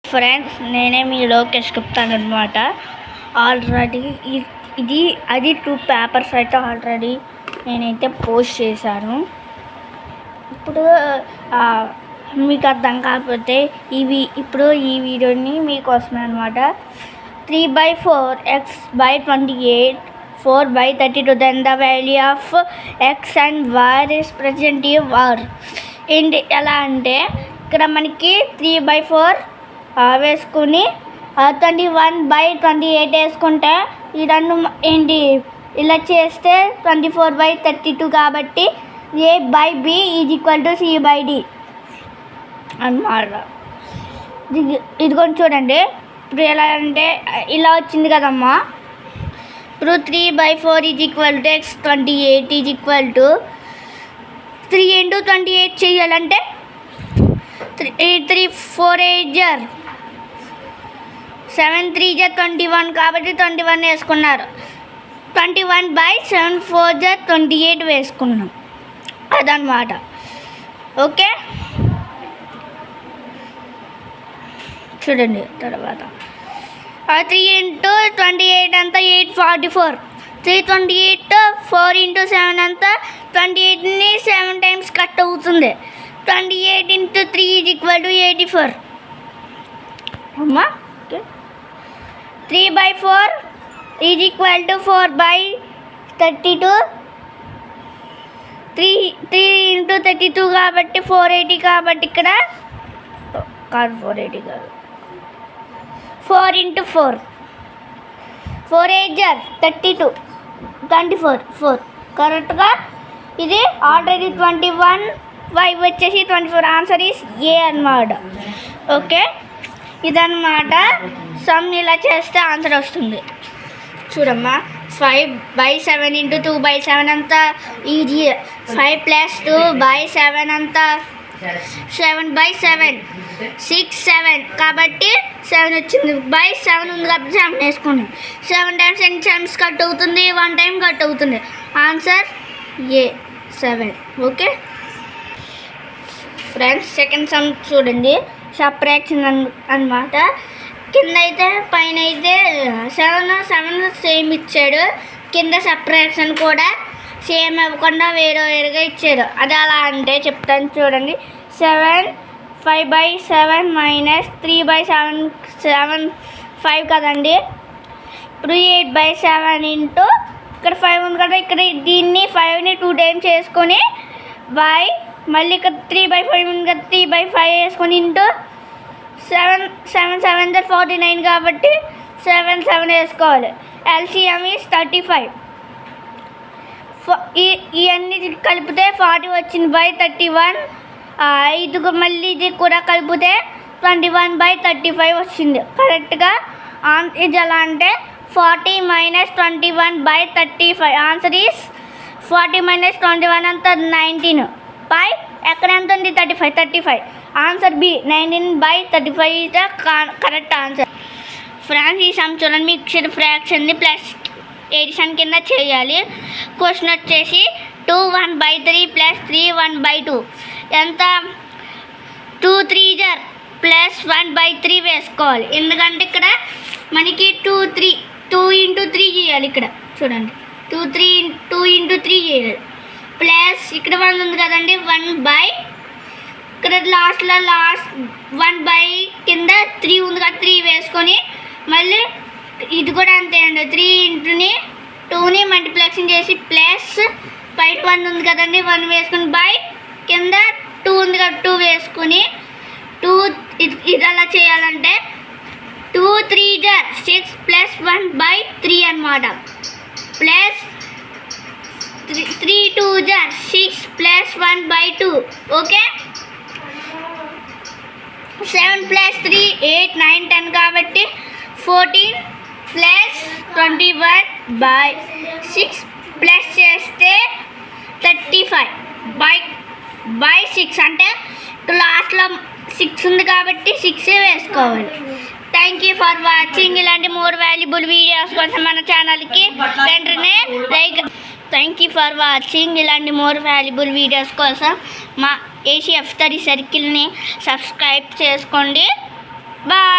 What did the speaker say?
Friends, నేనే మీ Lokesh చెప్తానమాట. Already అది 2 papers అయితే ఆల్రెడీ నేనైతే పోస్ట్ చేశాను. ఇప్పుడు మీకు అర్థం కాకపోతే ఇప్పుడు ఈ వీడియోని మీకోసమే అనమాట. 3/4 x/28 4/32 then the value of x and y is present are ఏంటి ఎలా అంటే ఇక్కడ మనకి 3/4 వేసుకుని 21/28 వేసుకుంటే ఈ రెండు ఏంటి ఇలా చేస్తే 24/32 కాబట్టి A/B = C/D అన్నమాట. ఇది కొంచెం చూడండి. ఇప్పుడు ఎలా అంటే ఇలా వచ్చింది కదమ్మా. ఇప్పుడు 3/4 = x/28 3 × 28 చేయాలంటే 3 4 8 7 3 21 కాబట్టి 21 వేసుకున్నారు. 21/7 4 28 వేసుకున్నాం అదనమాట. ఓకే, చూడండి. తర్వాత 3 × 28 అంతా 844. 328 4 × 7 అంతా 28ని 7 టైమ్స్ కట్ అవుతుంది. 28 × 3 = 84 అమ్మా. ఓకే, 3/4 = 4/32. 3 × 32 కాబట్టి 480 కాబట్టి ఇక్కడ కాదు 480 కాదు 4 × 4 4 8 32 24 4 కరెక్ట్గా. ఇది ఆల్రెడీ 21 y వచ్చేసి 24. ఆన్సర్ ఈస్ ఏ అన్నమాట. ఓకే, ఇదన్నమాట. సమ్ ఇలా చేస్తే ఆన్సర్ వస్తుంది. చూడమ్మా, 5/7 × 2/7 అంతా ఈజీ. 5 + 2/7 అంతా 7/7 6 7 కాబట్టి 7 వచ్చింది. 7 ఉంది కాబట్టి 7 వేసుకున్నాం. 7 టైమ్స్ 10 టైమ్స్ కట్ అవుతుంది, 1 టైం కట్ అవుతుంది. ఆన్సర్ ఏ 7. ఓకే ఫ్రెండ్స్, సెకండ్ సమ్ చూడండి. సబ్ట్రాక్షన్ అన్నమాట. కింద అయితే పైన అయితే 7 సేమ్ ఇచ్చాడు. కింద సబ్ట్రాక్షన్ కూడా సేమ్ అవ్వకుండా వేరుగా ఇచ్చాడు. అది అలా అంటే చెప్తాను చూడండి. 7 5/7 - 3/7 7 5 కదండి. ఇప్పుడు 8/7 ఇక్కడ 5 ఉంది కదా. ఇక్కడ దీన్ని 5ని 2 టైమ్స్ చేసుకొని మళ్ళీ ఇక్కడ 3/5 ఉంది కదా. 3/5 వేసుకొని ఇంటూ 7 7 7 49 కాబట్టి 7 7 వేసుకోవాలి. LCM is 35. ఇవన్నీ కలిపితే 40 వచ్చింది. 31 ఇది మళ్ళీ ఇది కూడా కలిపితే 21/35 వచ్చింది కరెక్ట్గా. ఇది ఎలా అంటే 40 - 21/35. ఆన్సర్ ఈస్ 40 - 21 అంతా 19 ఎక్కడ ఎంత ఉంది 35. Answer B 19/35 is the correct answer. Friends, ఈ సమ్ చూడండి. మిక్స్డ్ ఫ్రాక్షన్ని ప్లస్ ఎడిషన్ కింద చేయాలి. క్వశ్చన్ వచ్చేసి 2 1/3 + 3 1/2 ఎంత 2 3 +1/3 వేసుకోవాలి. ఎందుకంటే ఇక్కడ మనకి 2 × 3 చేయాలి. ఇక్కడ చూడండి 2 × 3 చేయాలి. ప్లస్ ఇక్కడ 1 ఉంది కదండి. 1/ ఇక్కడ లాస్ట్ 1/ కింద 3 ఉంది కదా. 3 వేసుకొని మళ్ళీ ఇది కూడా అంతే అండి. 3 × 2ని మల్టిప్లెక్షన్ చేసి ప్లస్ బయట 1 ఉంది కదండి. 1 వేసుకొని బై కింద 2 ఉంది కదా. 2 వేసుకొని 2 ఇది అలా చేయాలంటే 2 3 6 + 1/3 అన్నమాట. ప్లస్ 3 2 6 + 1/2. ఓకే, 7 + 3 8 9 10 కాబట్టి 14 + 21/6 ప్లస్ చేస్తే 35/6 అంటే లాస్ట్లో 6 ఉంది కాబట్టి 6 వేసుకోవాలి. Thank you for watching. ఇలాంటి మోర్ వాల్యుబుల్ వీడియోస్ కోసం మన ఛానల్కి వెంటనే like. Thank you for watching. ఇలాంటి మోర్ వాల్యుబుల్ వీడియోస్ కోసం మా ACF స్టడీ సర్కిల్ని సబ్స్క్రైబ్ చేసుకోండి. బాయ్.